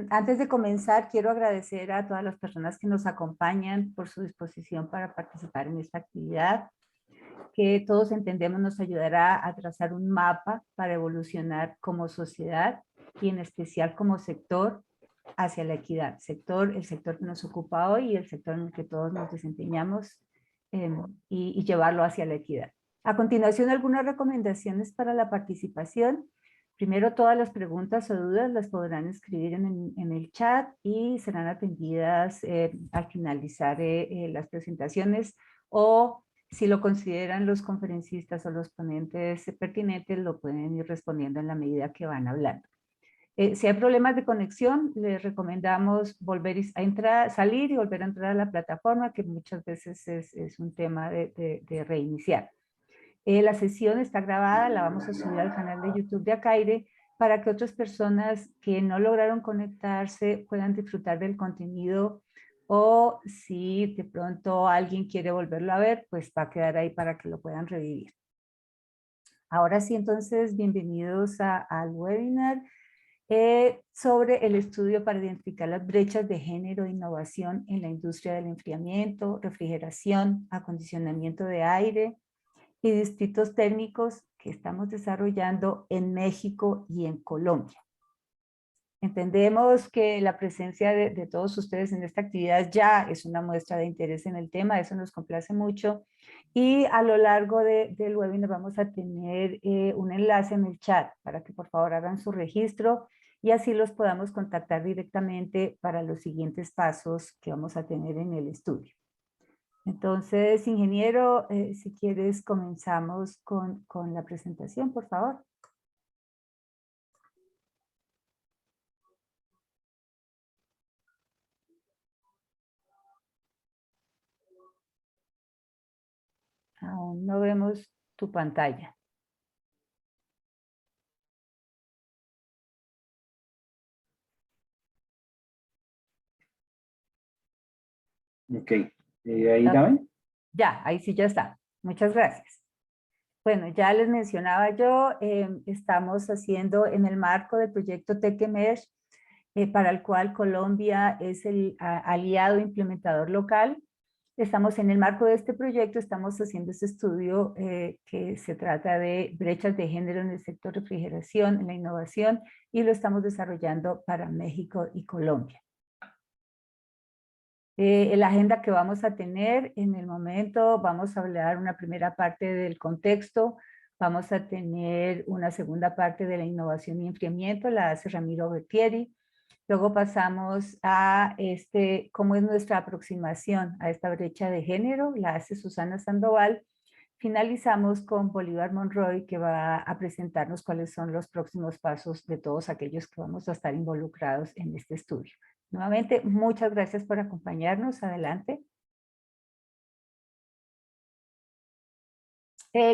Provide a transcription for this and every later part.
Antes de comenzar, quiero agradecer a todas las personas que nos acompañan por su disposición para participar en esta actividad, que todos entendemos nos ayudará a trazar un mapa para evolucionar como sociedad y en especial como sector hacia la equidad. El sector que nos ocupa hoy y el sector en el que todos nos desempeñamos y llevarlo hacia la equidad. A continuación, algunas recomendaciones para la participación. Primero, todas las preguntas o dudas las podrán escribir en el chat y serán atendidas al finalizar las presentaciones, o si lo consideran los conferencistas o los ponentes pertinentes, lo pueden ir respondiendo en la medida que van hablando. Si hay problemas de conexión, les recomendamos volver a entrar, salir y volver a entrar a la plataforma, que muchas veces es un tema de reiniciar. La sesión está grabada, la vamos a subir al canal de YouTube de Acaire para que otras personas que no lograron conectarse puedan disfrutar del contenido, o si de pronto alguien quiere volverlo a ver, pues va a quedar ahí para que lo puedan revivir. Ahora sí, entonces, bienvenidos al webinar sobre el estudio para identificar las brechas de género e innovación en la industria del enfriamiento, refrigeración, acondicionamiento de aire y distritos técnicos que estamos desarrollando en México y en Colombia. Entendemos que la presencia de todos ustedes en esta actividad ya es una muestra de interés en el tema, eso nos complace mucho, y a lo largo del webinar vamos a tener un enlace en el chat para que por favor hagan su registro y así los podamos contactar directamente para los siguientes pasos que vamos a tener en el estudio. Entonces, ingeniero, si quieres comenzamos con la presentación, por favor. Aún no vemos tu pantalla. Ok, ahí ya ven. Ya, ahí sí ya está. Muchas gracias. Bueno, ya les mencionaba yo, estamos haciendo en el marco del proyecto TechEmerge, para el cual Colombia es el aliado implementador local. Estamos en el marco de este proyecto, estamos haciendo este estudio que se trata de brechas de género en el sector refrigeración, en la innovación, y lo estamos desarrollando para México y Colombia. La agenda que vamos a tener en el momento, vamos a hablar una primera parte del contexto, vamos a tener una segunda parte de la innovación y enfriamiento, la hace Ramiro Bertieri. Luego pasamos a cómo es nuestra aproximación a esta brecha de género, la hace Susana Sandoval. Finalizamos con Bolívar Monroy, que va a presentarnos cuáles son los próximos pasos de todos aquellos que vamos a estar involucrados en este estudio. Nuevamente, muchas gracias por acompañarnos. Adelante.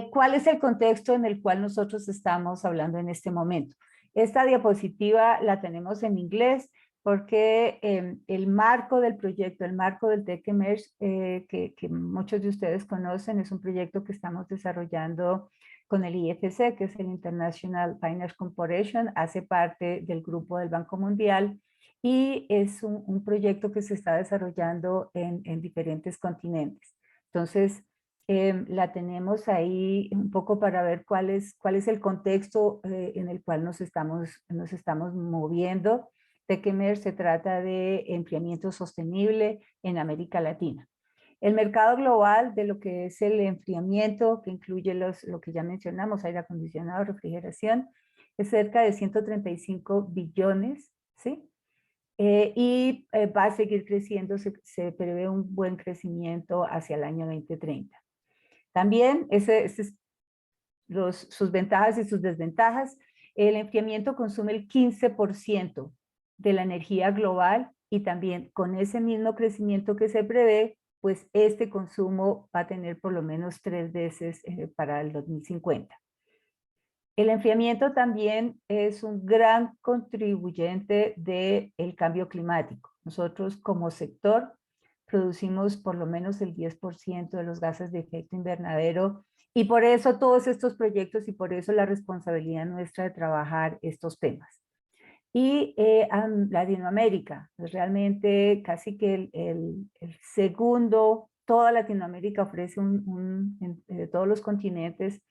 ¿Cuál es el contexto en el cual nosotros estamos hablando en este momento? Esta diapositiva la tenemos en inglés porque el marco del proyecto, el marco del TechEmerge, que muchos de ustedes conocen, es un proyecto que estamos desarrollando con el IFC, que es el International Finance Corporation, hace parte del grupo del Banco Mundial, y es un proyecto que se está desarrollando en diferentes continentes. Entonces, la tenemos ahí un poco para ver cuál es el contexto en el cual nos estamos moviendo. TechEmerge se trata de enfriamiento sostenible en América Latina. El mercado global de lo que es el enfriamiento, que incluye lo que ya mencionamos, aire acondicionado, refrigeración, es cerca de 135 billones, ¿sí? Va a seguir creciendo, se prevé un buen crecimiento hacia el año 2030. También sus ventajas y sus desventajas. El enfriamiento consume el 15% de la energía global y también con ese mismo crecimiento que se prevé, pues este consumo va a tener por lo menos 3 veces para el 2050. El enfriamiento también es un gran contribuyente del cambio climático. Nosotros como sector producimos por lo menos el 10% de los gases de efecto invernadero, y por eso todos estos proyectos y por eso la responsabilidad nuestra de trabajar estos temas. Y a Latinoamérica, pues realmente casi que el segundo, toda Latinoamérica ofrece todos los continentes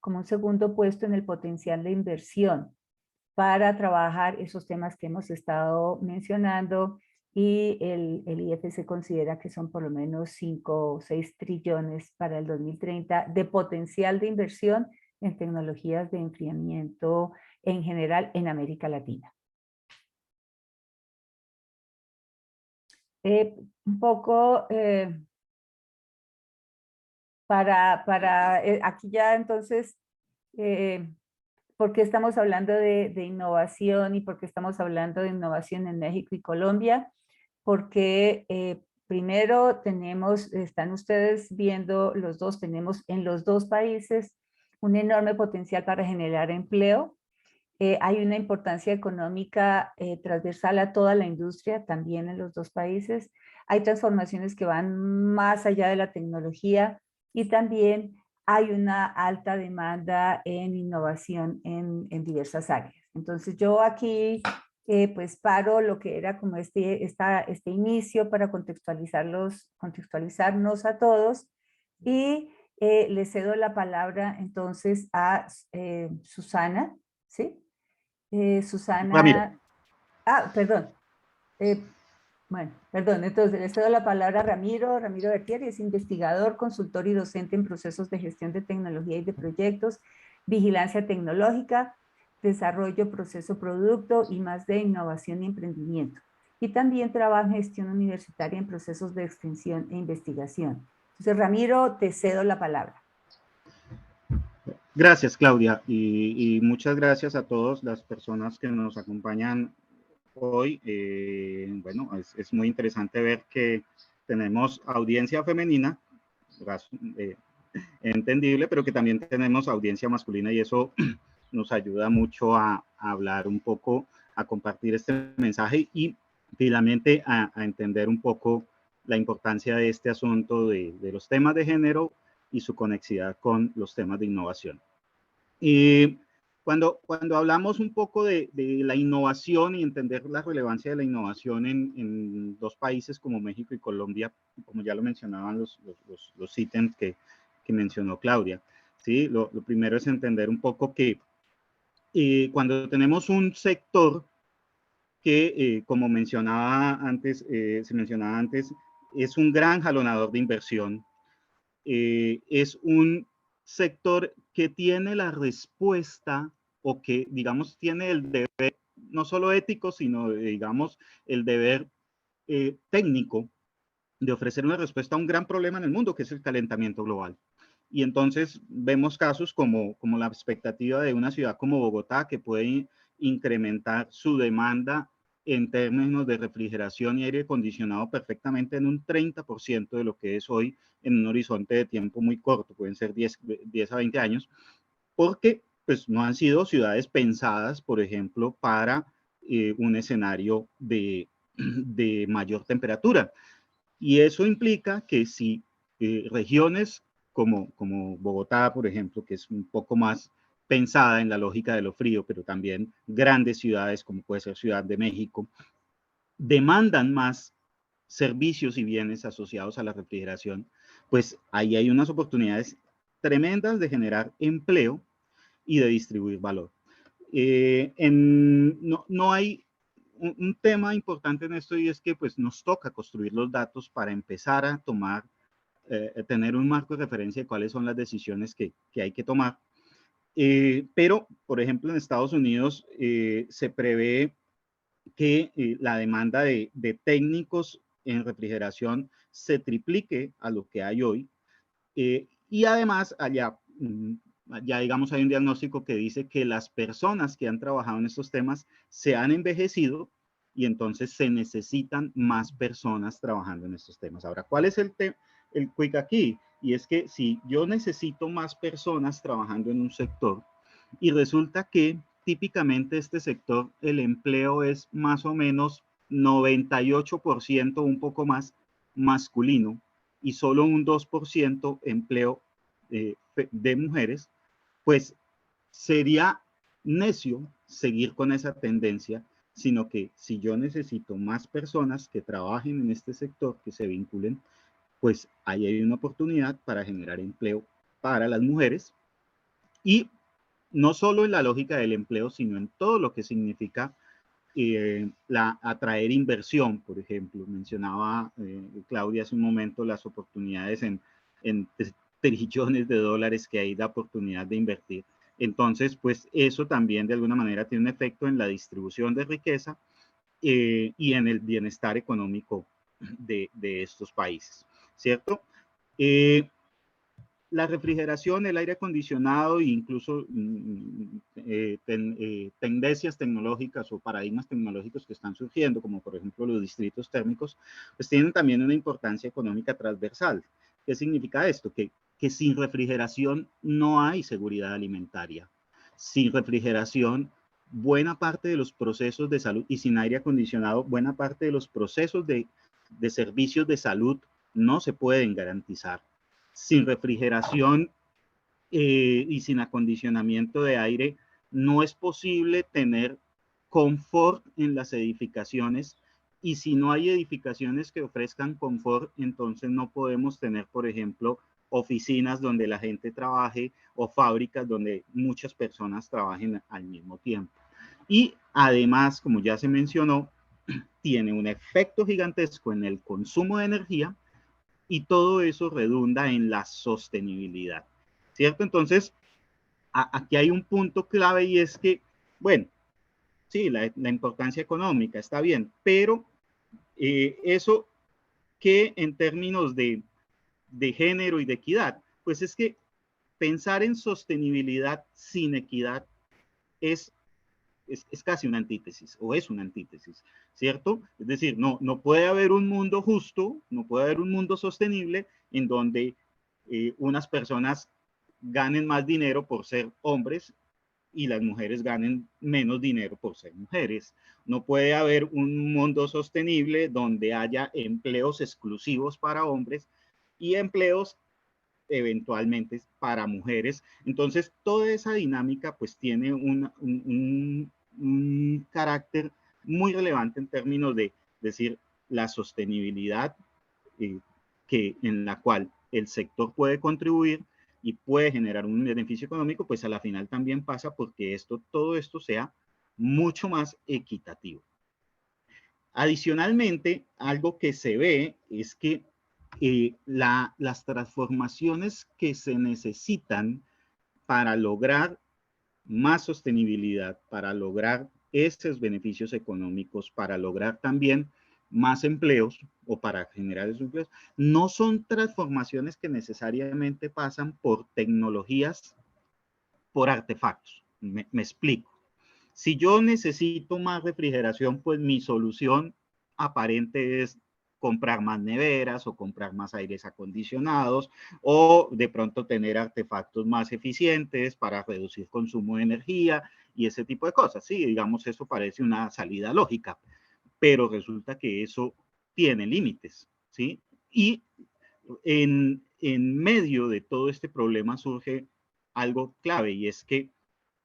como un segundo puesto en el potencial de inversión para trabajar esos temas que hemos estado mencionando, y el IFC considera que son por lo menos 5 o 6 trillones para el 2030 de potencial de inversión en tecnologías de enfriamiento en general en América Latina. Un poco aquí ya entonces, ¿por qué estamos hablando de innovación y por qué estamos hablando de innovación en México y Colombia? Porque primero están ustedes viendo los dos, tenemos en los dos países un enorme potencial para generar empleo. Hay una importancia económica transversal a toda la industria también en los dos países. Hay transformaciones que van más allá de la tecnología y también hay una alta demanda en innovación en diversas áreas. Entonces yo aquí pues paro lo que era como este inicio para contextualizarnos a todos, y le cedo la palabra entonces a Susana, ¿sí? Ramiro. Susana, perdón. Bueno, perdón, entonces le cedo la palabra a Ramiro Bertieri, es investigador, consultor y docente en procesos de gestión de tecnología y de proyectos, vigilancia tecnológica, desarrollo, proceso, producto y más de innovación y emprendimiento. Y también trabaja en gestión universitaria en procesos de extensión e investigación. Entonces, Ramiro, te cedo la palabra. Gracias, Claudia, y muchas gracias a todas las personas que nos acompañan hoy. Bueno, es muy interesante ver que tenemos audiencia femenina, entendible, pero que también tenemos audiencia masculina, y eso nos ayuda mucho a hablar un poco, a compartir este mensaje y finalmente a entender un poco la importancia de este asunto de los temas de género y su conexidad con los temas de innovación. Y cuando hablamos un poco de la innovación y entender la relevancia de la innovación en dos países como México y Colombia, como ya lo mencionaban los ítems que mencionó Claudia, ¿sí? Lo primero es entender un poco que cuando tenemos un sector que, como se mencionaba antes, es un gran jalonador de inversión, es un sector que tiene la respuesta, o que, digamos, tiene el deber, no solo ético, sino, digamos, el deber técnico de ofrecer una respuesta a un gran problema en el mundo, que es el calentamiento global. Y entonces vemos casos como la expectativa de una ciudad como Bogotá, que puede incrementar su demanda en términos de refrigeración y aire acondicionado perfectamente en un 30% de lo que es hoy, en un horizonte de tiempo muy corto, pueden ser 10 a 20 años, porque pues no han sido ciudades pensadas, por ejemplo, para un escenario de mayor temperatura. Y eso implica que si regiones como Bogotá, por ejemplo, que es un poco más pensada en la lógica de lo frío, pero también grandes ciudades como puede ser Ciudad de México, demandan más servicios y bienes asociados a la refrigeración, pues ahí hay unas oportunidades tremendas de generar empleo y de distribuir valor. No hay un tema importante en esto, y es que pues nos toca construir los datos para empezar a tener un marco de referencia de cuáles son las decisiones que hay que tomar. Pero, por ejemplo, en Estados Unidos se prevé que la demanda de técnicos en refrigeración se triplique a lo que hay hoy. Y además, ya digamos, hay un diagnóstico que dice que las personas que han trabajado en estos temas se han envejecido, y entonces se necesitan más personas trabajando en estos temas. Ahora, ¿cuál es el quick aquí? Y es que si yo necesito más personas trabajando en un sector, y resulta que típicamente este sector, el empleo es más o menos 98%, un poco más, masculino, y solo un 2% empleo de mujeres, pues sería necio seguir con esa tendencia sino que si yo necesito más personas que trabajen en este sector, que se vinculen, pues ahí hay una oportunidad para generar empleo para las mujeres, y no solo en la lógica del empleo, sino en todo lo que significa atraer inversión. Por ejemplo, mencionaba Claudia hace un momento las oportunidades en trillones de dólares que hay de oportunidad de invertir. Entonces, pues eso también de alguna manera tiene un efecto en la distribución de riqueza y en el bienestar económico de estos países, ¿cierto? La refrigeración, el aire acondicionado e incluso tendencias tecnológicas o paradigmas tecnológicos que están surgiendo, como por ejemplo los distritos térmicos, pues tienen también una importancia económica transversal. ¿Qué significa esto? Que sin refrigeración no hay seguridad alimentaria. Sin refrigeración, buena parte de los procesos de salud, y sin aire acondicionado, buena parte de los procesos de servicios de salud no se pueden garantizar. Sin refrigeración y sin acondicionamiento de aire, no es posible tener confort en las edificaciones, y si no hay edificaciones que ofrezcan confort, entonces no podemos tener, por ejemplo, oficinas donde la gente trabaje o fábricas donde muchas personas trabajen al mismo tiempo. Y además, como ya se mencionó, tiene un efecto gigantesco en el consumo de energía, y todo eso redunda en la sostenibilidad, ¿cierto? Entonces, aquí hay un punto clave, y es que, bueno, sí, la importancia económica está bien, pero eso que en términos de género y de equidad, pues es que pensar en sostenibilidad sin equidad es casi una antítesis, o es una antítesis, ¿cierto? Es decir, no puede haber un mundo justo, no puede haber un mundo sostenible en donde unas personas ganen más dinero por ser hombres y las mujeres ganen menos dinero por ser mujeres. No puede haber un mundo sostenible donde haya empleos exclusivos para hombres y empleos eventualmente para mujeres. Entonces, toda esa dinámica pues tiene un carácter muy relevante en términos de decir la sostenibilidad en la cual el sector puede contribuir y puede generar un beneficio económico, pues a la final también pasa porque todo esto sea mucho más equitativo. Adicionalmente, algo que se ve es que las transformaciones que se necesitan para lograr más sostenibilidad, para lograr esos beneficios económicos, para lograr también más empleos o para generar esos empleos, no son transformaciones que necesariamente pasan por tecnologías, por artefactos. Me explico. Si yo necesito más refrigeración, pues mi solución aparente es comprar más neveras o comprar más aires acondicionados o de pronto tener artefactos más eficientes para reducir consumo de energía y ese tipo de cosas. Sí, digamos, eso parece una salida lógica, pero resulta que eso tiene límites, ¿sí? Y en medio de todo este problema surge algo clave, y es que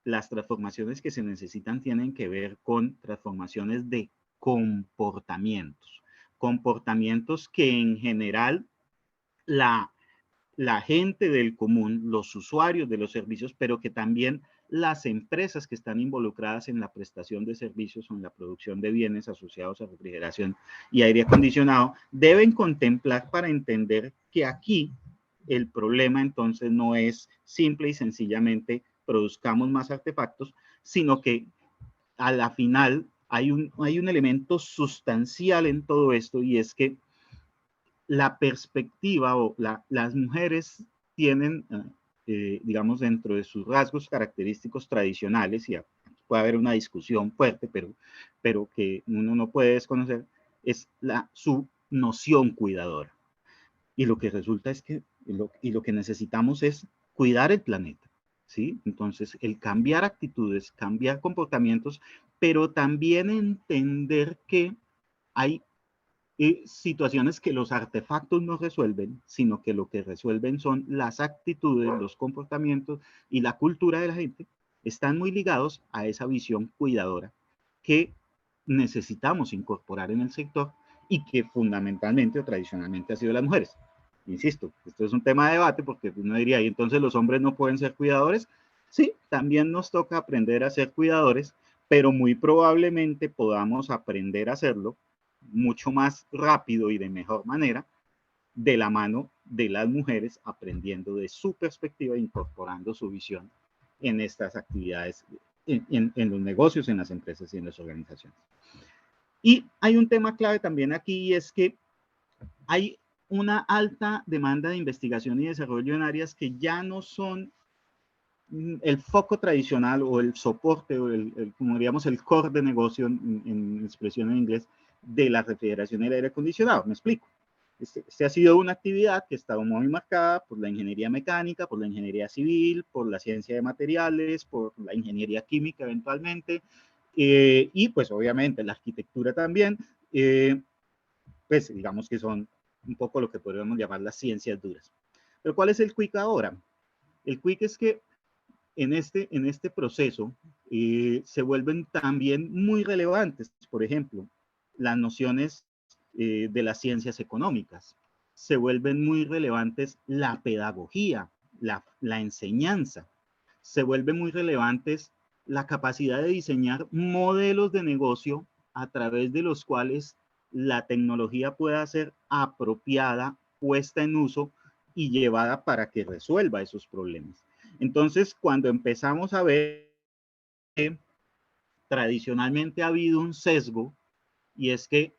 las transformaciones que se necesitan tienen que ver con transformaciones de comportamientos, comportamientos que en general la, la gente del común, los usuarios de los servicios, pero que también las empresas que están involucradas en la prestación de servicios o en la producción de bienes asociados a refrigeración y aire acondicionado, deben contemplar para entender que aquí el problema entonces no es simple y sencillamente produzcamos más artefactos, sino que a la final hay un elemento sustancial en todo esto, y es que la perspectiva o las mujeres tienen, digamos, dentro de sus rasgos característicos tradicionales, y puede haber una discusión fuerte, pero que uno no puede desconocer, es su noción cuidadora. Y lo que resulta es que, lo que necesitamos es cuidar el planeta, ¿sí? Entonces, el cambiar actitudes, cambiar comportamientos, pero también entender que hay situaciones que los artefactos no resuelven, sino que lo que resuelven son las actitudes, los comportamientos y la cultura de la gente, están muy ligados a esa visión cuidadora que necesitamos incorporar en el sector y que fundamentalmente o tradicionalmente ha sido las mujeres. Insisto, esto es un tema de debate porque uno diría, ¿y entonces los hombres no pueden ser cuidadores? Sí, también nos toca aprender a ser cuidadores, pero muy probablemente podamos aprender a hacerlo mucho más rápido y de mejor manera de la mano de las mujeres, aprendiendo de su perspectiva e incorporando su visión en estas actividades, en los negocios, en las empresas y en las organizaciones. Y hay un tema clave también aquí, y es que hay una alta demanda de investigación y desarrollo en áreas que ya no son el foco tradicional o el soporte, o como diríamos, el core de negocio, en expresión en inglés, de la refrigeración y el aire acondicionado. Me explico. Este ha sido una actividad que ha estado muy marcada por la ingeniería mecánica, por la ingeniería civil, por la ciencia de materiales, por la ingeniería química eventualmente, y pues obviamente la arquitectura también, pues digamos que son un poco lo que podríamos llamar las ciencias duras. Pero ¿cuál es el quick ahora? El quick es que en este proceso se vuelven también muy relevantes, por ejemplo, las nociones de las ciencias económicas. Se vuelven muy relevantes la pedagogía, la enseñanza. Se vuelven muy relevantes la capacidad de diseñar modelos de negocio a través de los cuales la tecnología pueda ser apropiada, puesta en uso y llevada para que resuelva esos problemas. Entonces, cuando empezamos a ver que tradicionalmente ha habido un sesgo, y es que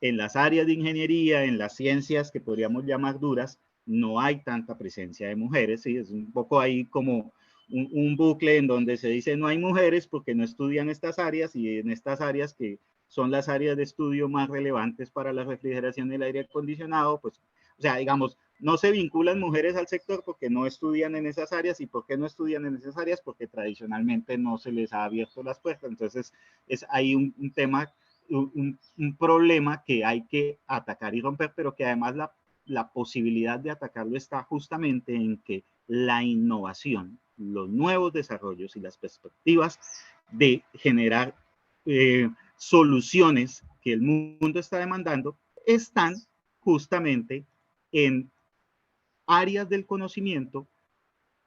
en las áreas de ingeniería, en las ciencias que podríamos llamar duras, no hay tanta presencia de mujeres, ¿sí? Es un poco ahí como un bucle en donde se dice no hay mujeres porque no estudian estas áreas, y en estas áreas que son las áreas de estudio más relevantes para la refrigeración y el aire acondicionado, pues, o sea, digamos, no se vinculan mujeres al sector porque no estudian en esas áreas. ¿Y por qué no estudian en esas áreas? Porque tradicionalmente no se les ha abierto las puertas. Entonces, es ahí un tema, un problema que hay que atacar y romper, pero que además la posibilidad de atacarlo está justamente en que la innovación, los nuevos desarrollos y las perspectivas de generar soluciones que el mundo está demandando están justamente en áreas del conocimiento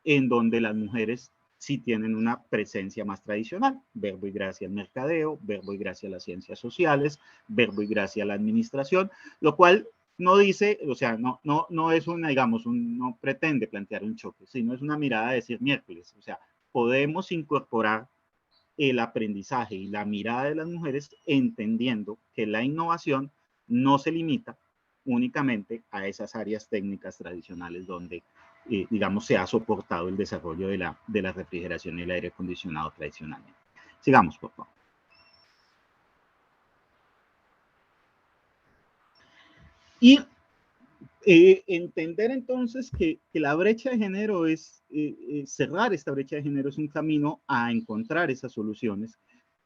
en donde las mujeres sí tienen una presencia más tradicional. Verbo y gracia al mercadeo, verbo y gracia a las ciencias sociales, verbo y gracia a la administración, lo cual no dice, o sea, no es una, digamos, no pretende plantear un choque, sino es una mirada de decir miércoles, o sea, podemos incorporar el aprendizaje y la mirada de las mujeres entendiendo que la innovación no se limita únicamente a esas áreas técnicas tradicionales donde, digamos, se ha soportado el desarrollo de la refrigeración y el aire acondicionado tradicionalmente. Sigamos, por favor. Y entender entonces que la brecha de género es, cerrar esta brecha de género es un camino a encontrar esas soluciones,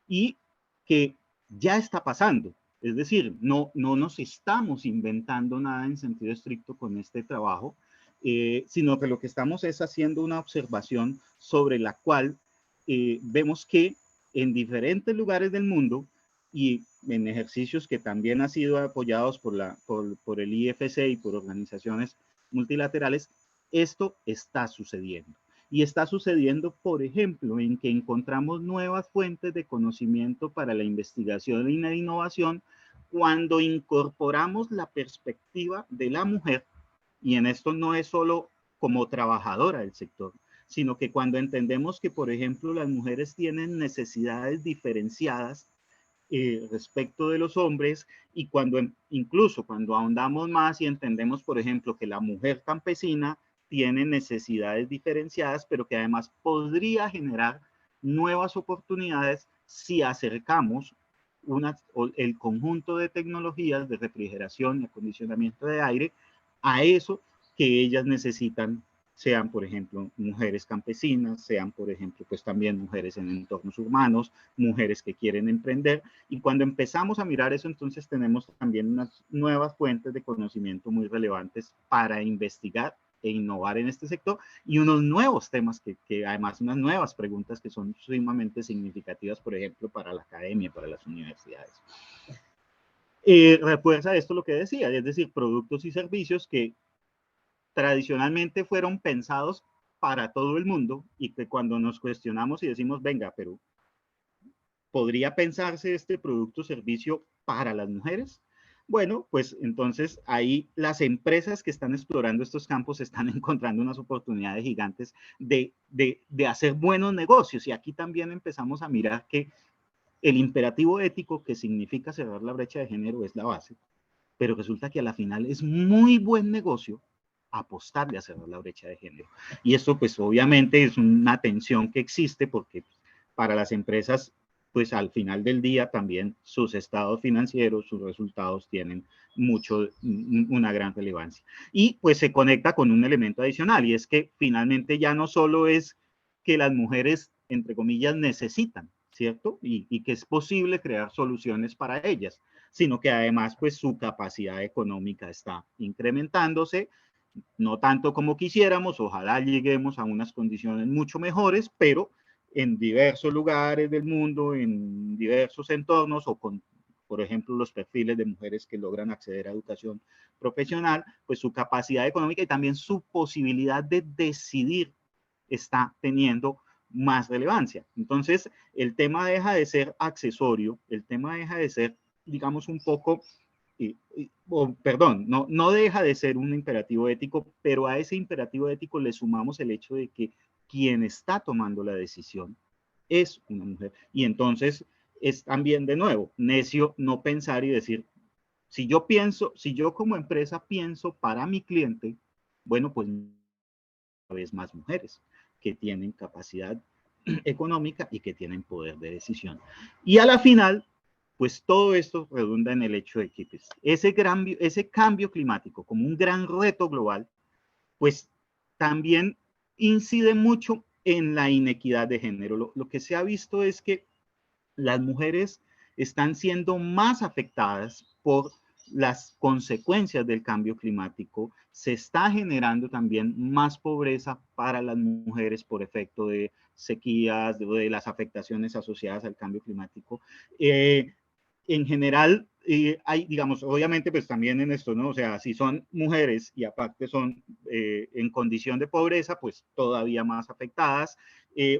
y que ya está pasando. Es decir, no nos estamos inventando nada en sentido estricto con este trabajo, sino que lo que estamos es haciendo una observación sobre la cual vemos que en diferentes lugares del mundo y en ejercicios que también han sido apoyados por el IFC y por organizaciones multilaterales, esto está sucediendo. Y está sucediendo, por ejemplo, en que encontramos nuevas fuentes de conocimiento para la investigación y la innovación cuando incorporamos la perspectiva de la mujer, y en esto no es solo como trabajadora del sector, sino que cuando entendemos que, por ejemplo, las mujeres tienen necesidades diferenciadas respecto de los hombres, y incluso cuando ahondamos más y entendemos, por ejemplo, que la mujer campesina tiene necesidades diferenciadas, pero que además podría generar nuevas oportunidades si acercamos el conjunto de tecnologías de refrigeración y acondicionamiento de aire a eso que ellas necesitan, sean, por ejemplo, mujeres campesinas, sean, por ejemplo, pues también mujeres en entornos urbanos, mujeres que quieren emprender. Y cuando empezamos a mirar eso, entonces tenemos también unas nuevas fuentes de conocimiento muy relevantes para investigar e innovar en este sector, y unos nuevos temas que además unas nuevas preguntas que son sumamente significativas, por ejemplo, para la academia, para las universidades. Refuerza esto lo que decía, es decir, productos y servicios que tradicionalmente fueron pensados para todo el mundo y que cuando nos cuestionamos y decimos, venga, pero ¿podría pensarse este producto o servicio para las mujeres? Bueno, pues entonces ahí las empresas que están explorando estos campos están encontrando unas oportunidades gigantes de hacer buenos negocios. Y aquí también empezamos a mirar que el imperativo ético, que significa cerrar la brecha de género, es la base, pero resulta que a la final es muy buen negocio apostarle a cerrar la brecha de género. Y esto pues obviamente es una tensión que existe porque para las empresas pues al final del día también sus estados financieros, sus resultados tienen una gran relevancia. Y pues se conecta con un elemento adicional y es que finalmente ya no solo es que las mujeres, entre comillas, necesitan, ¿cierto? Y que es posible crear soluciones para ellas, sino que además pues su capacidad económica está incrementándose, no tanto como quisiéramos, ojalá lleguemos a unas condiciones mucho mejores, pero en diversos lugares del mundo, en diversos entornos o con, por ejemplo, los perfiles de mujeres que logran acceder a educación profesional, pues su capacidad económica y también su posibilidad de decidir está teniendo más relevancia. Entonces, el tema deja de ser accesorio, el tema deja de ser, digamos, un poco, perdón, no deja de ser un imperativo ético, pero a ese imperativo ético le sumamos el hecho de que quien está tomando la decisión es una mujer. Y entonces es también, de nuevo, necio no pensar y decir, si yo como empresa pienso para mi cliente, bueno, pues cada vez más mujeres que tienen capacidad económica y que tienen poder de decisión. Y a la final, pues todo esto redunda en el hecho de que pues, ese cambio climático como un gran reto global, pues también incide mucho en la inequidad de género. Lo que se ha visto es que las mujeres están siendo más afectadas por las consecuencias del cambio climático. Se está generando también más pobreza para las mujeres por efecto de sequías, de las afectaciones asociadas al cambio climático. En general, hay, digamos, obviamente, pues también en esto, ¿no? O sea, si son mujeres y aparte son en condición de pobreza, pues todavía más afectadas,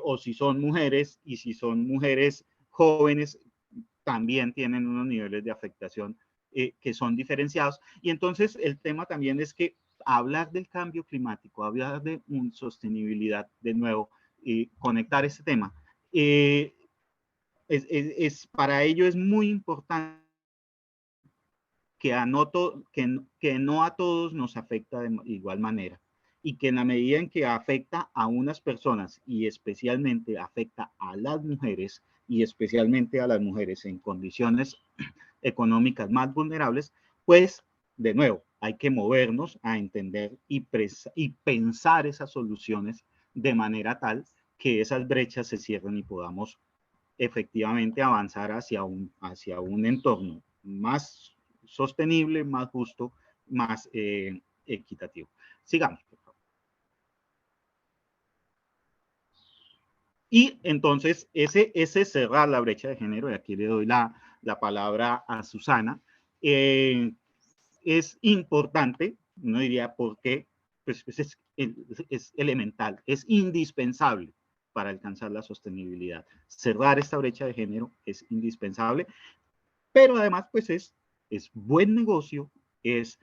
o si son mujeres y si son mujeres jóvenes, también tienen unos niveles de afectación que son diferenciados. Y entonces el tema también es que hablar del cambio climático, hablar de sostenibilidad, de nuevo, conectar este tema, para ello es muy importante que no a todos nos afecta de igual manera y que en la medida en que afecta a unas personas y especialmente afecta a las mujeres y especialmente a las mujeres en condiciones económicas más vulnerables, pues de nuevo hay que movernos a entender y pensar esas soluciones de manera tal que esas brechas se cierren y podamos efectivamente avanzar hacia un entorno más sostenible, más justo, más equitativo. Sigamos, por favor. Y entonces, ese cerrar la brecha de género, y aquí le doy la palabra a Susana, es importante, no diría por qué, pues es elemental, es indispensable para alcanzar la sostenibilidad. Cerrar esta brecha de género es indispensable, pero además pues es buen negocio, es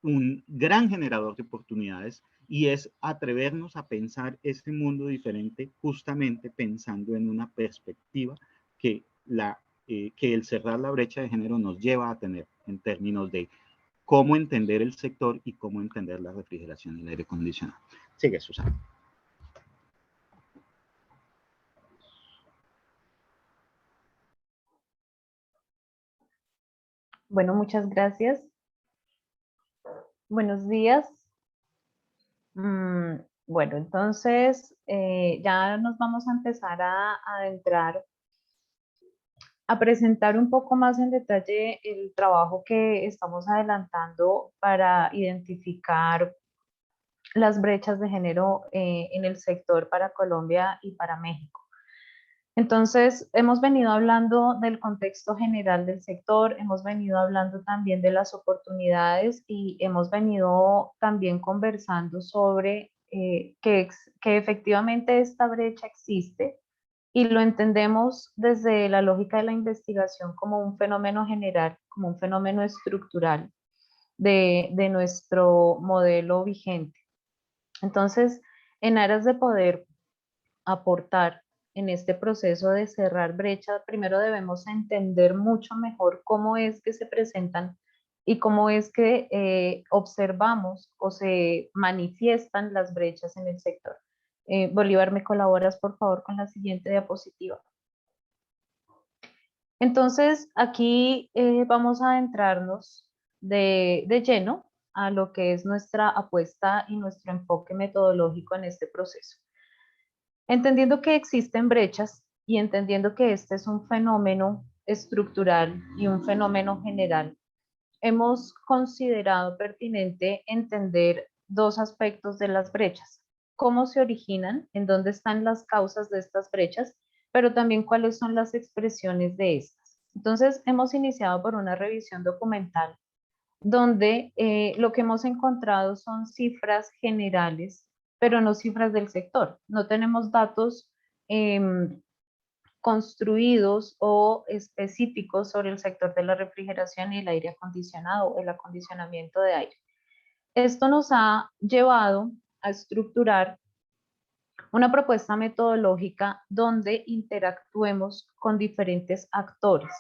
un gran generador de oportunidades y es atrevernos a pensar este mundo diferente justamente pensando en una perspectiva que, que el cerrar la brecha de género nos lleva a tener en términos de cómo entender el sector y cómo entender la refrigeración y el aire acondicionado. Sigue, Susana. Bueno, muchas gracias. Buenos días. Bueno, entonces ya nos vamos a empezar a adentrar, a presentar un poco más en detalle el trabajo que estamos adelantando para identificar las brechas de género en el sector para Colombia y para México. Entonces, hemos venido hablando del contexto general del sector, hemos venido hablando también de las oportunidades y hemos venido también conversando sobre que efectivamente esta brecha existe y lo entendemos desde la lógica de la investigación como un fenómeno general, como un fenómeno estructural de nuestro modelo vigente. Entonces, en aras de poder aportar en este proceso de cerrar brechas, primero debemos entender mucho mejor cómo es que se presentan y cómo es que observamos o se manifiestan las brechas en el sector. Bolívar, ¿me colaboras por favor con la siguiente diapositiva? Entonces, aquí vamos a adentrarnos de lleno a lo que es nuestra apuesta y nuestro enfoque metodológico en este proceso. Entendiendo que existen brechas y entendiendo que este es un fenómeno estructural y un fenómeno general, hemos considerado pertinente entender dos aspectos de las brechas: cómo se originan, en dónde están las causas de estas brechas, pero también cuáles son las expresiones de estas. Entonces, hemos iniciado por una revisión documental donde lo que hemos encontrado son cifras generales, pero no cifras del sector. No tenemos datos construidos o específicos sobre el sector de la refrigeración y el aire acondicionado o el acondicionamiento de aire. Esto nos ha llevado a estructurar una propuesta metodológica donde interactuemos con diferentes actores.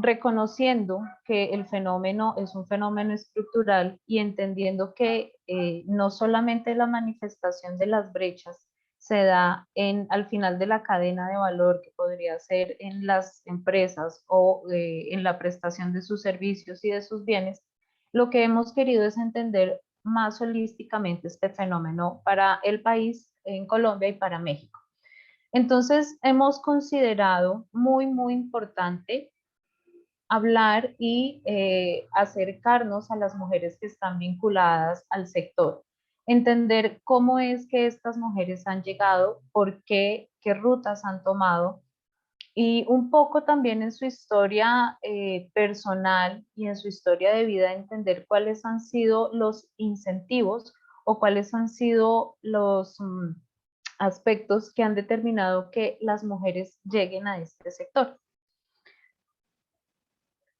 Reconociendo que el fenómeno es un fenómeno estructural y entendiendo que no solamente la manifestación de las brechas se da al final de la cadena de valor, que podría ser en las empresas o en la prestación de sus servicios y de sus bienes, lo que hemos querido es entender más holísticamente este fenómeno para el país, en Colombia y para México. Entonces, hemos considerado muy importante hablar y acercarnos a las mujeres que están vinculadas al sector, entender cómo es que estas mujeres han llegado, por qué, qué rutas han tomado y un poco también en su historia personal y en su historia de vida entender cuáles han sido los incentivos o cuáles han sido los aspectos que han determinado que las mujeres lleguen a este sector.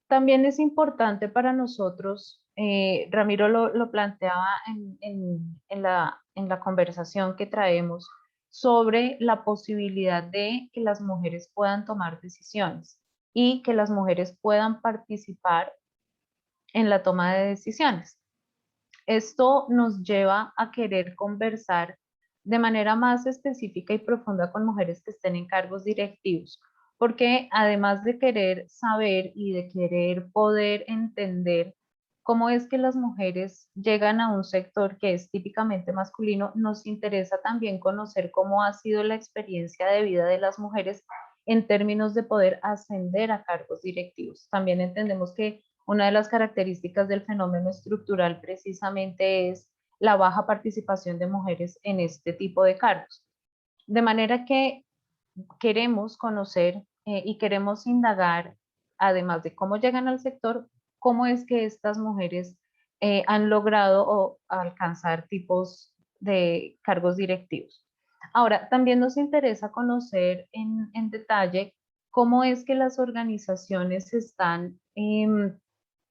También es importante para nosotros, Ramiro lo planteaba en la conversación que traemos, sobre la posibilidad de que las mujeres puedan tomar decisiones y que las mujeres puedan participar en la toma de decisiones. Esto nos lleva a querer conversar de manera más específica y profunda con mujeres que estén en cargos directivos, porque además de querer saber y de querer poder entender cómo es que las mujeres llegan a un sector que es típicamente masculino, nos interesa también conocer cómo ha sido la experiencia de vida de las mujeres en términos de poder ascender a cargos directivos. También entendemos que una de las características del fenómeno estructural precisamente es la baja participación de mujeres en este tipo de cargos. De manera que queremos conocer y queremos indagar, además de cómo llegan al sector, cómo es que estas mujeres han logrado alcanzar tipos de cargos directivos. Ahora, también nos interesa conocer en detalle cómo es que las organizaciones están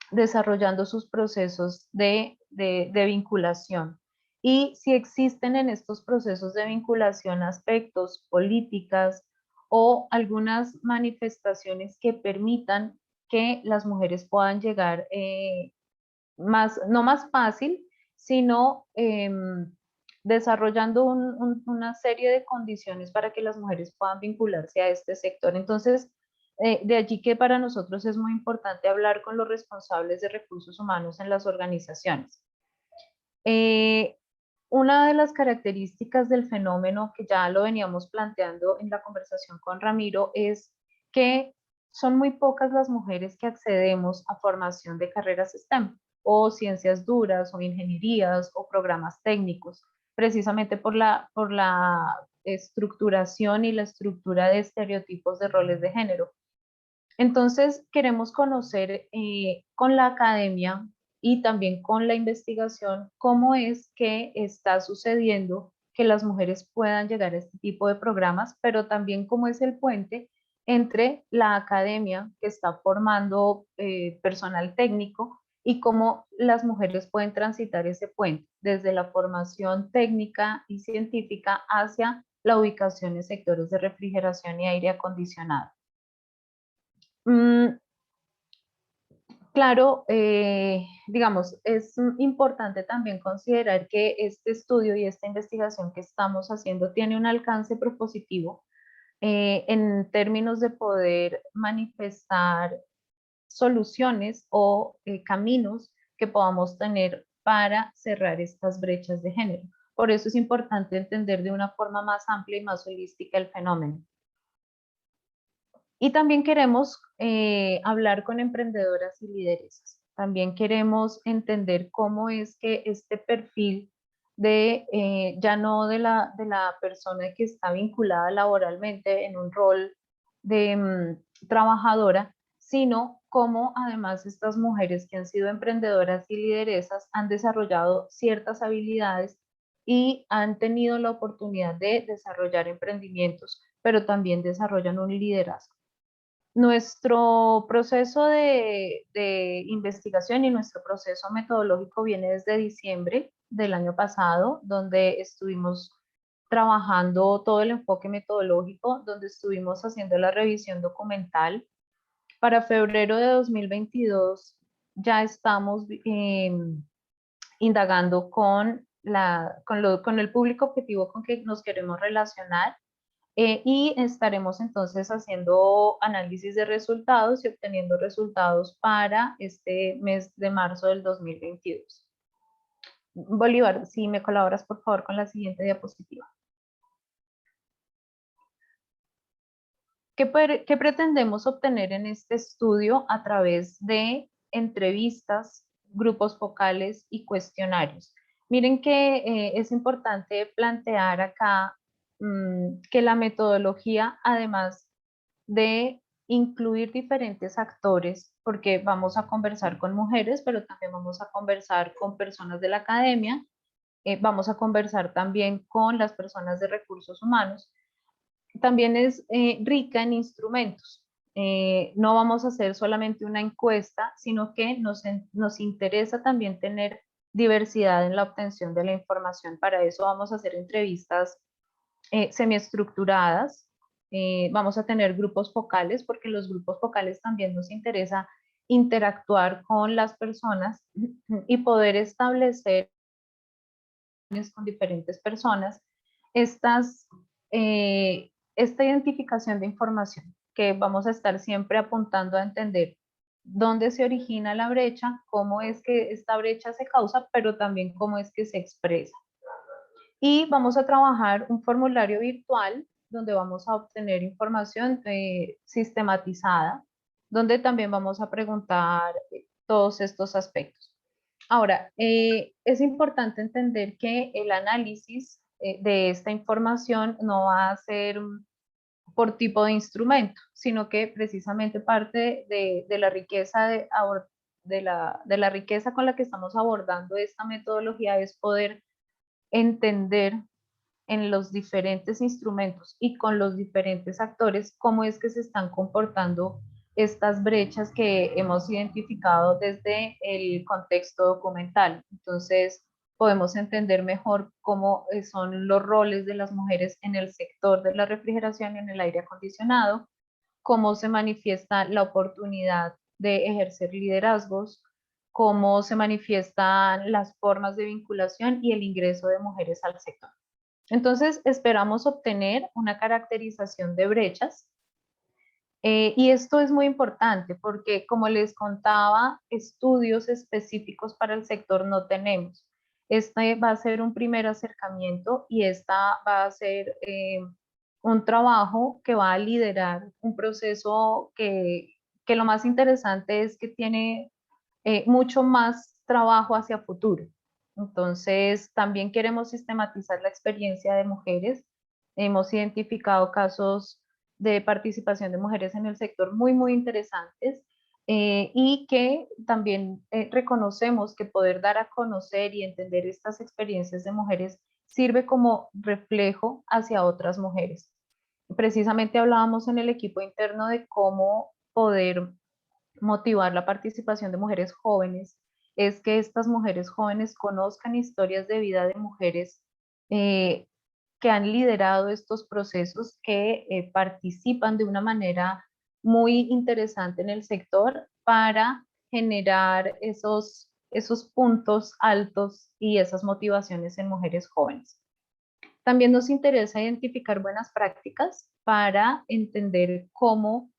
desarrollando sus procesos de vinculación y si existen en estos procesos de vinculación aspectos, políticas o algunas manifestaciones que permitan que las mujeres puedan llegar no más fácil, sino desarrollando una serie de condiciones para que las mujeres puedan vincularse a este sector. Entonces, de allí que para nosotros es muy importante hablar con los responsables de recursos humanos en las organizaciones. Una de las características del fenómeno, que ya lo veníamos planteando en la conversación con Ramiro, es que son muy pocas las mujeres que accedemos a formación de carreras STEM o ciencias duras o ingenierías o programas técnicos, precisamente por la estructuración y la estructura de estereotipos de roles de género. Entonces, queremos conocer con la academia y también con la investigación cómo es que está sucediendo que las mujeres puedan llegar a este tipo de programas, pero también cómo es el puente entre la academia que está formando personal técnico y cómo las mujeres pueden transitar ese puente desde la formación técnica y científica hacia la ubicación en sectores de refrigeración y aire acondicionado. Claro, digamos, es importante también considerar que este estudio y esta investigación que estamos haciendo tiene un alcance propositivo en términos de poder manifestar soluciones o caminos que podamos tener para cerrar estas brechas de género. Por eso es importante entender de una forma más amplia y más holística el fenómeno. Y también queremos hablar con emprendedoras y lideresas. También queremos entender cómo es que este perfil de, ya no de la persona que está vinculada laboralmente en un rol de trabajadora, sino cómo además estas mujeres que han sido emprendedoras y lideresas han desarrollado ciertas habilidades y han tenido la oportunidad de desarrollar emprendimientos, pero también desarrollan un liderazgo. Nuestro proceso de investigación y nuestro proceso metodológico viene desde diciembre del año pasado, donde estuvimos trabajando todo el enfoque metodológico, donde estuvimos haciendo la revisión documental. Para febrero de 2022 ya estamos indagando con el público objetivo con que nos queremos relacionar. Y estaremos entonces haciendo análisis de resultados y obteniendo resultados para este mes de marzo del 2022. Bolívar, si me colaboras por favor con la siguiente diapositiva. ¿Qué pretendemos obtener en este estudio a través de entrevistas, grupos focales y cuestionarios? Miren que es importante plantear acá que la metodología, además de incluir diferentes actores, porque vamos a conversar con mujeres, pero también vamos a conversar con personas de la academia, vamos a conversar también con las personas de recursos humanos. También es rica en instrumentos. No vamos a hacer solamente una encuesta, sino que nos interesa también tener diversidad en la obtención de la información. Para eso vamos a hacer entrevistas semiestructuradas, vamos a tener grupos focales, porque los grupos focales también nos interesa interactuar con las personas y poder establecer con diferentes personas esta identificación de información, que vamos a estar siempre apuntando a entender dónde se origina la brecha, cómo es que esta brecha se causa, pero también cómo es que se expresa. Y vamos a trabajar un formulario virtual donde vamos a obtener información sistematizada, donde también vamos a preguntar todos estos aspectos. Ahora, es importante entender que el análisis de esta información no va a ser por tipo de instrumento, sino que precisamente parte de la riqueza de la riqueza con la que estamos abordando esta metodología es poder entender en los diferentes instrumentos y con los diferentes actores cómo es que se están comportando estas brechas que hemos identificado desde el contexto documental. Entonces, podemos entender mejor cómo son los roles de las mujeres en el sector de la refrigeración y en el aire acondicionado, cómo se manifiesta la oportunidad de ejercer liderazgos, cómo se manifiestan las formas de vinculación y el ingreso de mujeres al sector. Entonces, esperamos obtener una caracterización de brechas y esto es muy importante porque, como les contaba, estudios específicos para el sector no tenemos. Este va a ser un primer acercamiento y esta va a ser un trabajo que va a liderar un proceso que lo más interesante es que tiene mucho más trabajo hacia futuro. Entonces, también queremos sistematizar la experiencia de mujeres. Hemos identificado casos de participación de mujeres en el sector muy, muy interesantes, y que también reconocemos que poder dar a conocer y entender estas experiencias de mujeres sirve como reflejo hacia otras mujeres. Precisamente hablábamos en el equipo interno de cómo poder motivar la participación de mujeres jóvenes, es que estas mujeres jóvenes conozcan historias de vida de mujeres que han liderado estos procesos, que participan de una manera muy interesante en el sector para generar esos puntos altos y esas motivaciones en mujeres jóvenes. También nos interesa identificar buenas prácticas para entender cómo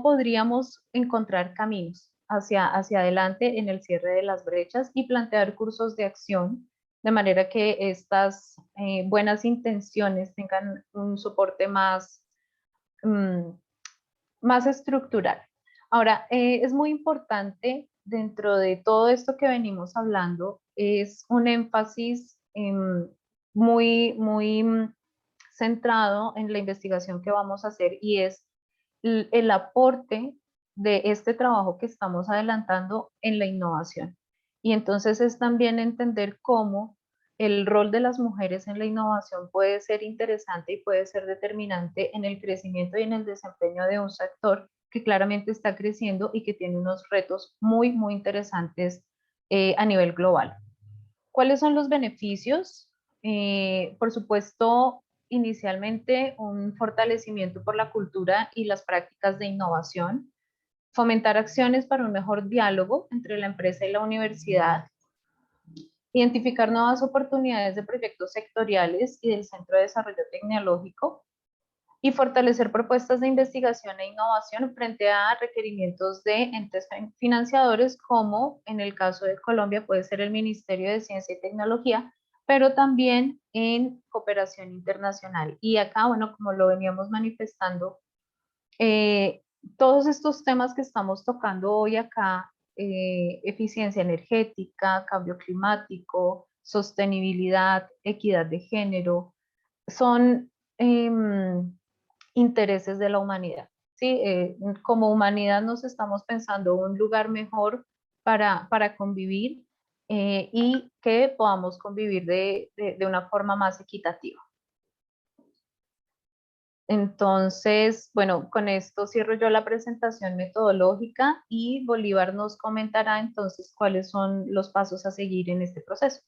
podríamos encontrar caminos hacia adelante en el cierre de las brechas y plantear cursos de acción de manera que estas buenas intenciones tengan un soporte más estructural. Ahora, es muy importante dentro de todo esto que venimos hablando, es un énfasis muy centrado en la investigación que vamos a hacer, y es el aporte de este trabajo que estamos adelantando en la innovación. Y entonces es también entender cómo el rol de las mujeres en la innovación puede ser interesante y puede ser determinante en el crecimiento y en el desempeño de un sector que claramente está creciendo y que tiene unos retos muy, muy interesantes a nivel global. ¿Cuáles son los beneficios? Por supuesto, inicialmente un fortalecimiento por la cultura y las prácticas de innovación, fomentar acciones para un mejor diálogo entre la empresa y la universidad, identificar nuevas oportunidades de proyectos sectoriales y del Centro de Desarrollo Tecnológico, y fortalecer propuestas de investigación e innovación frente a requerimientos de entes financiadores, como en el caso de Colombia puede ser el Ministerio de Ciencia y Tecnología, pero también en cooperación internacional. Y acá, bueno, como lo veníamos manifestando, todos estos temas que estamos tocando hoy acá, eficiencia energética, cambio climático, sostenibilidad, equidad de género, son intereses de la humanidad. ¿Sí? Como humanidad nos estamos pensando un lugar mejor para convivir, y que podamos convivir de una forma más equitativa. Entonces, bueno, con esto cierro yo la presentación metodológica y Bolívar nos comentará entonces cuáles son los pasos a seguir en este proceso.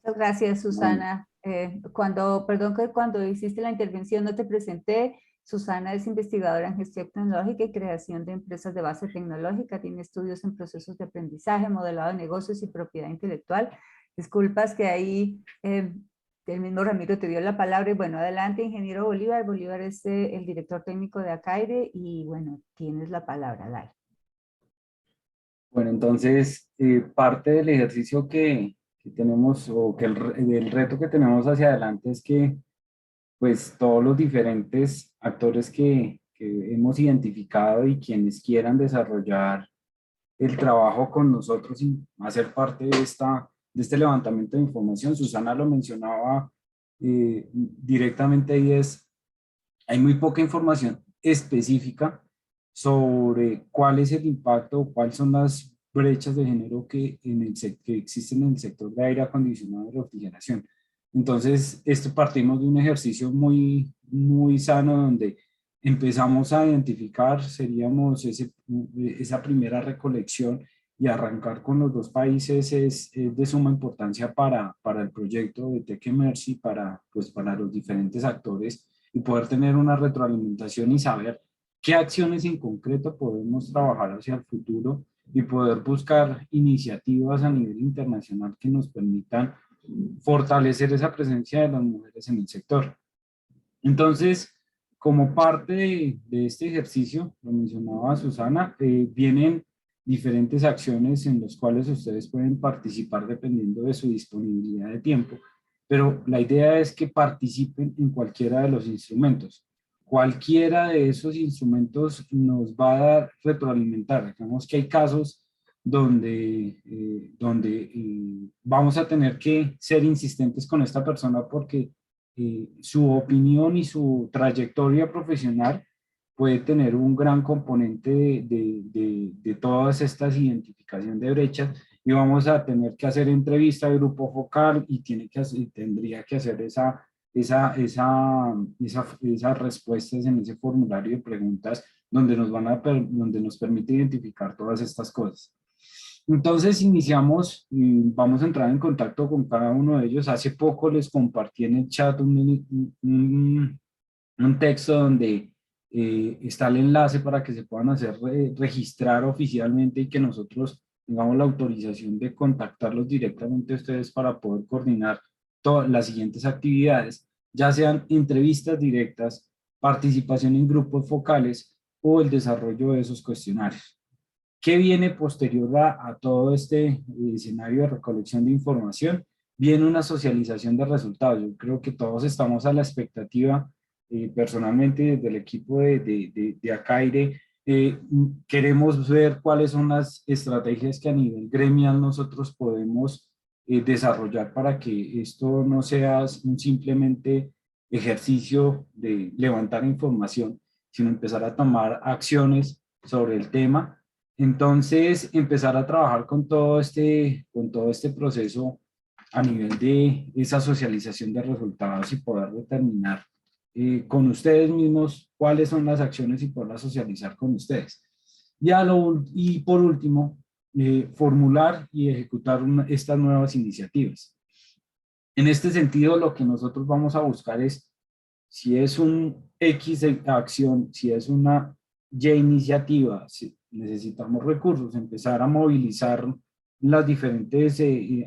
Muchas gracias, Susana. Perdón que cuando hiciste la intervención no te presenté. Susana es investigadora en gestión tecnológica y creación de empresas de base tecnológica. Tiene estudios en procesos de aprendizaje, modelado de negocios y propiedad intelectual. Disculpas que ahí el mismo Ramiro te dio la palabra. Y bueno, adelante, ingeniero Bolívar. Bolívar es el director técnico de Acaire y bueno, tienes la palabra, dale. Bueno, entonces, parte del ejercicio que tenemos, o que el reto que tenemos hacia adelante es que, pues, todos los diferentes actores que hemos identificado y quienes quieran desarrollar el trabajo con nosotros y hacer parte de este levantamiento de información, Susana lo mencionaba directamente, y hay muy poca información específica sobre cuál es el impacto, cuáles son las brechas de género que existen en el sector de aire acondicionado y refrigeración. Entonces, partimos de un ejercicio muy, muy sano donde empezamos a identificar, seríamos esa primera recolección, y arrancar con los dos países es de suma importancia para el proyecto de Tech Emerge y para los diferentes actores, y poder tener una retroalimentación y saber qué acciones en concreto podemos trabajar hacia el futuro y poder buscar iniciativas a nivel internacional que nos permitan fortalecer esa presencia de las mujeres en el sector. Entonces, como parte de este ejercicio, lo mencionaba Susana, vienen diferentes acciones en las cuales ustedes pueden participar dependiendo de su disponibilidad de tiempo, pero la idea es que participen en cualquiera de los instrumentos. Cualquiera de esos instrumentos nos va a dar retroalimentar. Digamos que hay casos donde vamos a tener que ser insistentes con esta persona porque su opinión y su trayectoria profesional puede tener un gran componente de todas estas identificación de brechas, y vamos a tener que hacer entrevista de grupo focal y tendría que hacer esas respuestas en ese formulario de preguntas donde donde nos permite identificar todas estas cosas. Entonces iniciamos y vamos a entrar en contacto con cada uno de ellos. Hace poco les compartí en el chat un texto donde está el enlace para que se puedan registrar oficialmente y que nosotros tengamos la autorización de contactarlos directamente a ustedes para poder coordinar todas las siguientes actividades, ya sean entrevistas directas, participación en grupos focales o el desarrollo de esos cuestionarios. ¿Qué viene posterior a todo este escenario de recolección de información? Viene una socialización de resultados. Yo creo que todos estamos a la expectativa, personalmente desde el equipo de Acaire, queremos ver cuáles son las estrategias que a nivel gremial nosotros podemos desarrollar para que esto no sea un simplemente ejercicio de levantar información, sino empezar a tomar acciones sobre el tema. Entonces, empezar a trabajar con todo este proceso a nivel de esa socialización de resultados y poder determinar con ustedes mismos cuáles son las acciones y poderlas socializar con ustedes. Y por último, formular y ejecutar estas nuevas iniciativas. En este sentido, lo que nosotros vamos a buscar es, si es un X acción, si es una Y iniciativa, si necesitamos recursos, empezar a movilizar las diferentes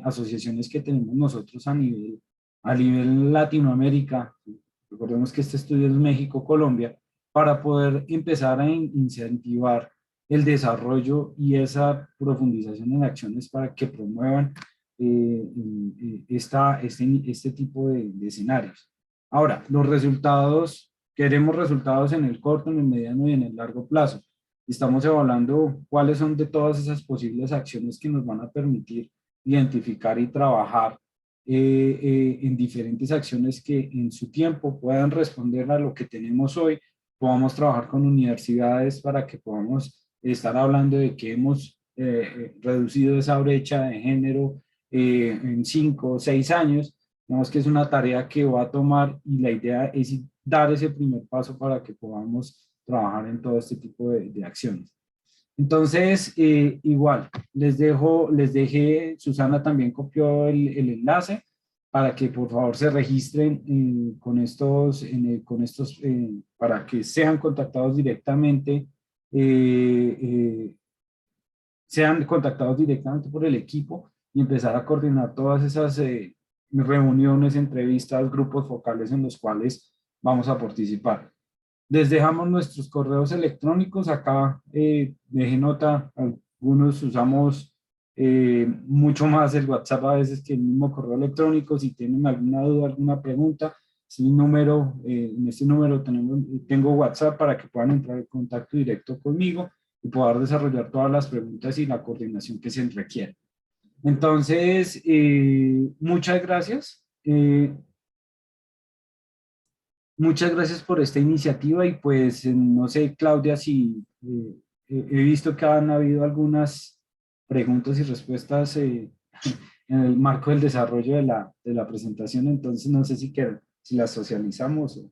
asociaciones que tenemos nosotros a nivel Latinoamérica. Recordemos que este estudio es México-Colombia, para poder empezar a incentivar el desarrollo y esa profundización en acciones para que promuevan este tipo de escenarios. Ahora, los resultados, queremos resultados en el corto, en el mediano y en el largo plazo. Estamos evaluando cuáles son de todas esas posibles acciones que nos van a permitir identificar y trabajar en diferentes acciones que en su tiempo puedan responder a lo que tenemos hoy. Podamos trabajar con universidades para que podamos estar hablando de que hemos reducido esa brecha de género en 5 o 6 años. Vemos que es una tarea que va a tomar, y la idea es dar ese primer paso para que podamos trabajar en todo este tipo de acciones. Entonces, igual, les dejé, Susana también copió el enlace para que por favor se registren para que sean contactados directamente, por el equipo y empezar a coordinar todas esas reuniones, entrevistas, grupos focales en los cuales vamos a participar. Les dejamos nuestros correos electrónicos acá, deje nota, algunos usamos mucho más el WhatsApp a veces que el mismo correo electrónico. Si tienen alguna duda, alguna pregunta, en este número tengo WhatsApp para que puedan entrar en contacto directo conmigo y poder desarrollar todas las preguntas y la coordinación que se requiere. Entonces, muchas gracias. Muchas gracias por esta iniciativa y pues no sé, Claudia, si he visto que han habido algunas preguntas y respuestas en el marco del desarrollo de la presentación, entonces no sé si las socializamos.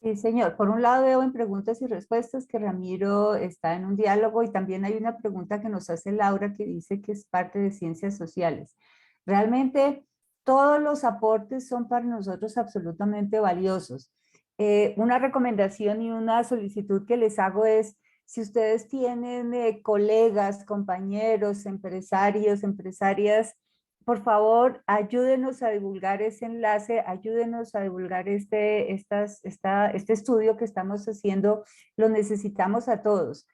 Sí, señor. Por un lado veo en preguntas y respuestas que Ramiro está en un diálogo, y también hay una pregunta que nos hace Laura que dice que es parte de ciencias sociales. Realmente todos los aportes son para nosotros absolutamente valiosos. Una recomendación y una solicitud que les hago es, si ustedes tienen colegas, compañeros, empresarios, empresarias, por favor, ayúdenos a divulgar ese enlace, ayúdenos a divulgar este estudio que estamos haciendo. Lo necesitamos a todos.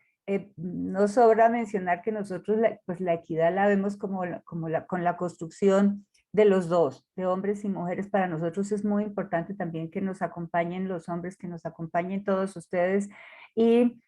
No sobra mencionar que nosotros pues la equidad la vemos con la construcción de los dos, de hombres y mujeres. Para nosotros es muy importante también que nos acompañen los hombres, que nos acompañen todos ustedes. Y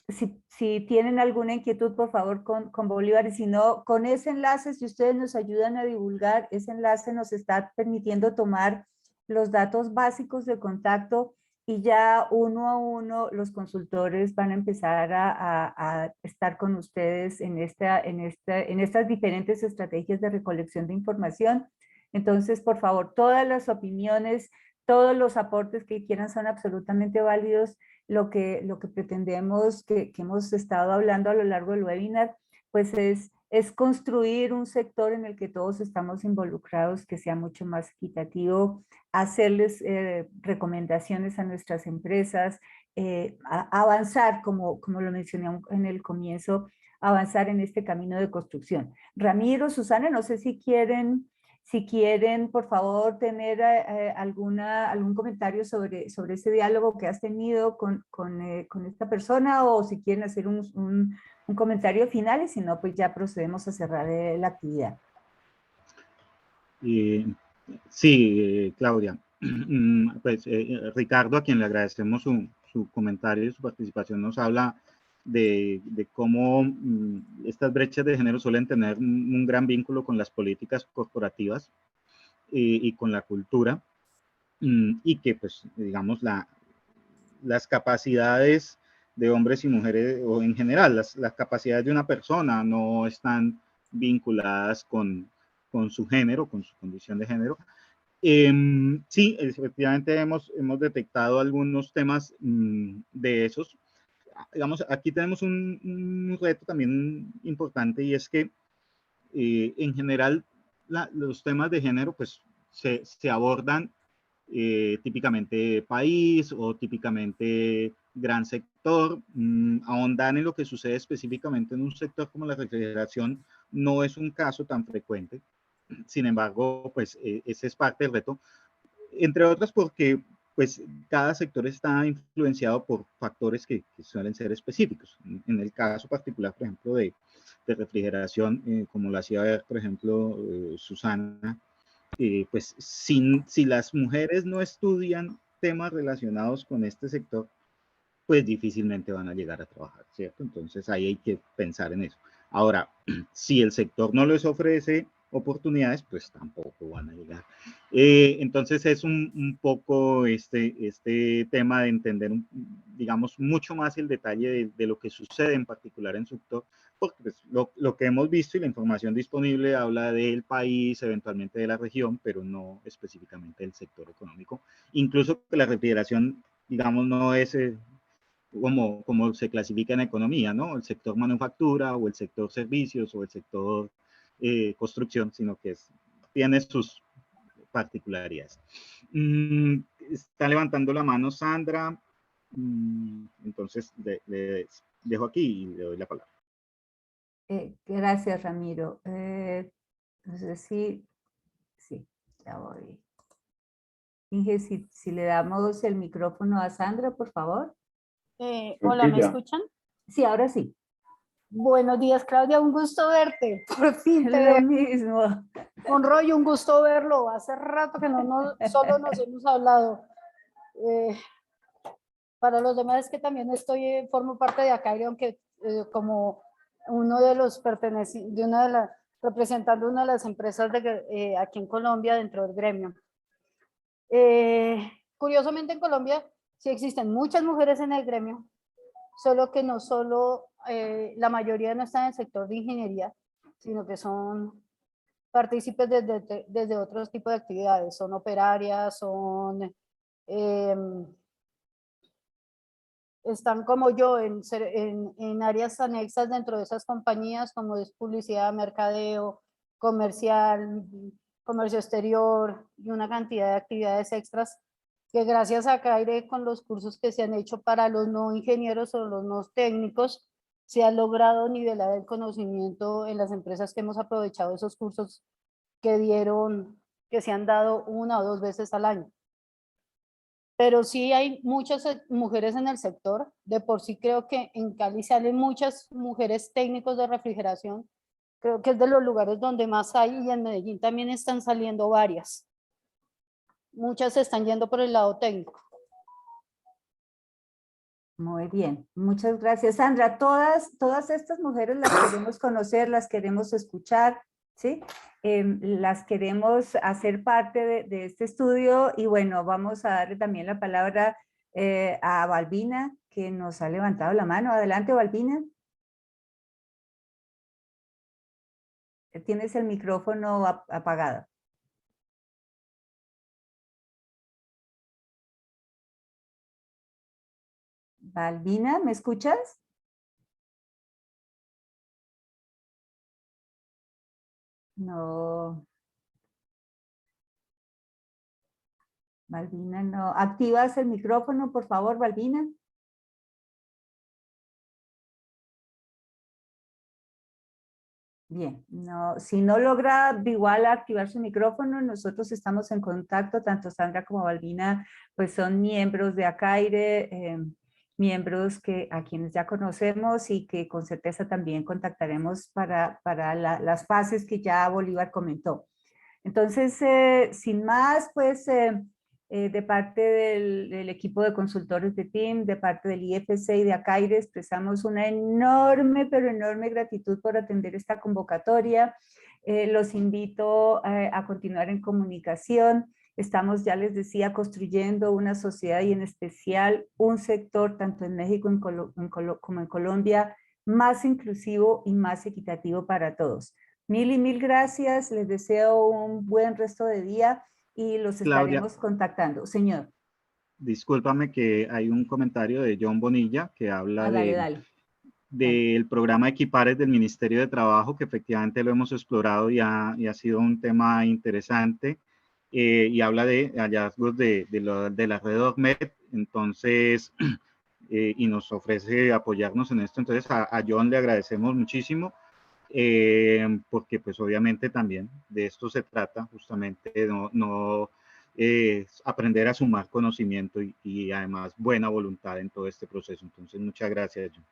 si tienen alguna inquietud, por favor, con Bolívar, y si no, con ese enlace, si ustedes nos ayudan a divulgar, ese enlace nos está permitiendo tomar los datos básicos de contacto y ya uno a uno los consultores van a empezar a estar con ustedes en estas diferentes estrategias de recolección de información. Entonces, por favor, todas las opiniones, todos los aportes que quieran son absolutamente válidos. Lo que pretendemos, que hemos estado hablando a lo largo del webinar, pues es construir un sector en el que todos estamos involucrados, que sea mucho más equitativo, hacerles recomendaciones a nuestras empresas, avanzar, como lo mencioné en el comienzo, avanzar en este camino de construcción. Ramiro, Susana, no sé si quieren, por favor, tener algún comentario sobre ese diálogo que has tenido con esta persona, o si quieren hacer un comentario final, y si no, pues ya procedemos a cerrar la actividad. Sí, Claudia. Pues Ricardo, a quien le agradecemos su comentario y su participación, nos habla de cómo estas brechas de género suelen tener un gran vínculo con las políticas corporativas y con la cultura, y que, pues, digamos, las capacidades de hombres y mujeres, o en general, las capacidades de una persona no están vinculadas con su género, con su condición de género. Sí, efectivamente hemos detectado algunos temas de esos. Digamos, aquí tenemos un reto también importante, y es que en general los temas de género pues se abordan típicamente país o típicamente gran sector. Ahondar en lo que sucede específicamente en un sector como la refrigeración no es un caso tan frecuente. Sin embargo, pues ese es parte del reto, entre otras porque pues cada sector está influenciado por factores que suelen ser específicos. En el caso particular, por ejemplo, de refrigeración, como lo hacía ver, por ejemplo, Susana, pues si las mujeres no estudian temas relacionados con este sector, pues difícilmente van a llegar a trabajar, ¿cierto? Entonces ahí hay que pensar en eso. Ahora, si el sector no les ofrece oportunidades, pues tampoco van a llegar. Entonces es un poco este tema de entender, digamos, mucho más el detalle de lo que sucede en particular en su sector, porque pues, lo que hemos visto y la información disponible habla del país, eventualmente de la región, pero no específicamente del sector económico. Incluso que la refrigeración, digamos, no es como se clasifica en economía, ¿no? El sector manufactura o el sector servicios o el sector construcción, sino que tiene sus particularidades. Está levantando la mano Sandra, entonces le dejo aquí y le doy la palabra. Gracias, Ramiro. Entonces sí, ya voy. Inge, si le damos el micrófono a Sandra, por favor. Hola, ¿me escuchan? Sí, ahora sí. Buenos días, Claudia, un gusto verte. Por fin te Lo veo. mismo. Con Roy, un gusto verlo. Hace rato que solo nos hemos hablado. Para los demás es que también formo parte de Acaire, aunque como uno de los representando una de las empresas aquí en Colombia dentro del gremio. Curiosamente en Colombia sí existen muchas mujeres en el gremio, solo que no solo la mayoría no está en el sector de ingeniería, sino que son partícipes desde otros tipos de actividades, son operarias, están como yo en áreas anexas dentro de esas compañías, como es publicidad, mercadeo, comercial, comercio exterior y una cantidad de actividades extras que gracias a Caire, con los cursos que se han hecho para los no ingenieros o los no técnicos, se ha logrado nivelar el conocimiento en las empresas que hemos aprovechado esos cursos que se han dado 1 o 2 veces al año. Pero sí hay muchas mujeres en el sector. De por sí creo que en Cali salen muchas mujeres técnicos de refrigeración. Creo que es de los lugares donde más hay, y en Medellín también están saliendo varias. Muchas se están yendo por el lado técnico. Muy bien, muchas gracias, Sandra. Todas estas mujeres las queremos conocer, las queremos escuchar, ¿sí? Las queremos hacer parte de este estudio y bueno, vamos a darle también la palabra a Balbina, que nos ha levantado la mano. Adelante, Balbina. Tienes el micrófono apagado. Balbina, ¿me escuchas? No. Balbina, no. ¿Activas el micrófono, por favor, Balbina? Bien, no, si no logra igual activar su micrófono, nosotros estamos en contacto, tanto Sandra como Balbina, pues son miembros de ACAIRE, miembros a quienes ya conocemos y que con certeza también contactaremos para las fases que ya Bolívar comentó. Entonces, sin más, pues de parte del equipo de consultores de TIM, de parte del IFC y de ACAIRE, expresamos una enorme, pero enorme gratitud por atender esta convocatoria. Los invito a continuar en comunicación. Estamos, ya les decía, construyendo una sociedad y en especial un sector, tanto en México como en Colombia, más inclusivo y más equitativo para todos. Mil y mil gracias, les deseo un buen resto de día y los Claudia, estaremos contactando. Señor. discúlpame que hay un comentario de John Bonilla que habla Dale. del programa Equipares del Ministerio de Trabajo, que efectivamente lo hemos explorado y ha sido un tema interesante, y habla de hallazgos de la red OCMED, entonces, y nos ofrece apoyarnos en esto. Entonces a John le agradecemos muchísimo, porque pues obviamente también de esto se trata, justamente aprender a sumar conocimiento y además buena voluntad en todo este proceso. Entonces, muchas gracias, John.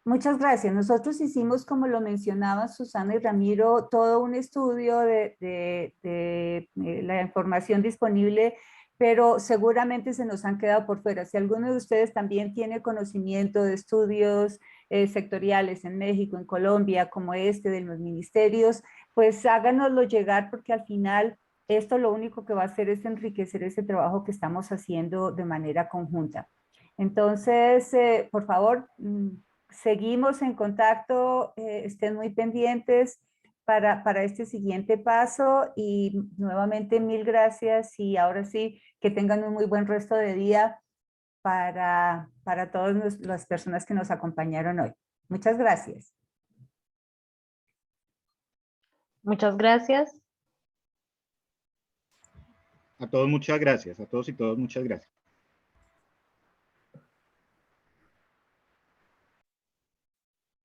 Muchas gracias. Nosotros hicimos, como lo mencionaban Susana y Ramiro, todo un estudio de la información disponible, pero seguramente se nos han quedado por fuera. Si alguno de ustedes también tiene conocimiento de estudios sectoriales en México, en Colombia, como este de los ministerios, pues háganoslo llegar, porque al final esto lo único que va a hacer es enriquecer ese trabajo que estamos haciendo de manera conjunta. Entonces, por favor, seguimos en contacto, estén muy pendientes para este siguiente paso y nuevamente mil gracias y ahora sí que tengan un muy buen resto de día para todas las personas que nos acompañaron hoy. Muchas gracias. Muchas gracias. A todos muchas gracias, a todos y todas muchas gracias.